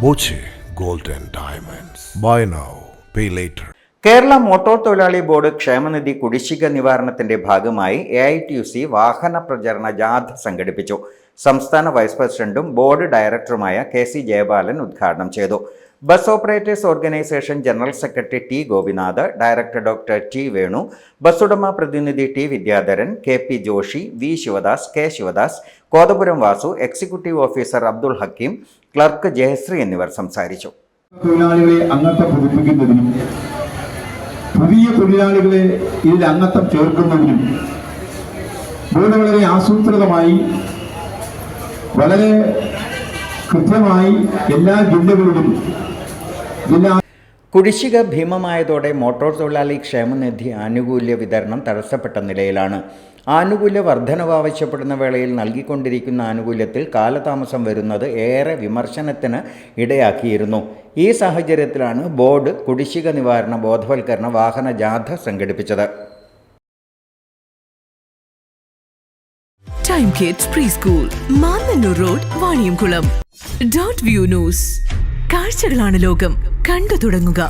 Boche gold and diamonds. Buy now, pay later. Kerala motor തൊഴിലാളി board ക്ഷേമനിധി കുടിശ്ശിക നിവാരണത്തിന്റെ ഭാഗമായി AITUC വാഹന പ്രചരണ ജാഥ സംഘടിപ്പിച്ചു. സംസ്ഥാന വൈസ് പ്രസിഡന്റും ബോർഡ് ഡയറക്ടറുമായ KC ജയപാലൻ ഉദ്ഘാടനം ചെയ്തു. Bus operators organisation general secretary T Gopinath, director doctor T Venu, ബസ്സുടമ പ്രതിനിധി T Vidyadharan, KP Joshi, V Sivadas, K Sivadas, Kothapuram Vasu, executive officer Abdul Hakeem, clerk Jayashree എന്നിവർ സംസാരിച്ചു. തൊഴിലാളികളെ അംഗത്വം പുതുപ്പിക്കുന്നതിനും പുതിയ തൊഴിലാളികളെ ഇതിൽ അംഗത്വം ചേർക്കുന്നതിനും ബോർഡ് വളരെ ആസൂത്രിതമായി വളരെ കൃത്യമായി എല്ലാ ജില്ലകളിലും കുടിശ്ശിക ഭീമമായതോടെ മോട്ടോർ തൊഴിലാളി ക്ഷേമനിധി ആനുകൂല്യ വിതരണം തടസ്സപ്പെട്ട നിലയിലാണ്. ആനുകൂല്യ വർധനവ് ആവശ്യപ്പെടുന്ന വേളയിൽ നൽകിക്കൊണ്ടിരിക്കുന്ന ആനുകൂല്യത്തിൽ കാലതാമസം വരുന്നത് ഏറെ വിമർശനത്തിന് ഇടയാക്കിയിരുന്നു. ഈ സാഹചര്യത്തിലാണ് ബോർഡ് കുടിശ്ശിക നിവാരണ ബോധവൽക്കരണ വാഹന ജാഥ സംഘടിപ്പിച്ചത്. Time kids pre school, Mannannur road, Vaniyamkulam. Dot view news. കാഴ്ചകളാണ് ലോകം, കണ്ടു തുടങ്ങുക.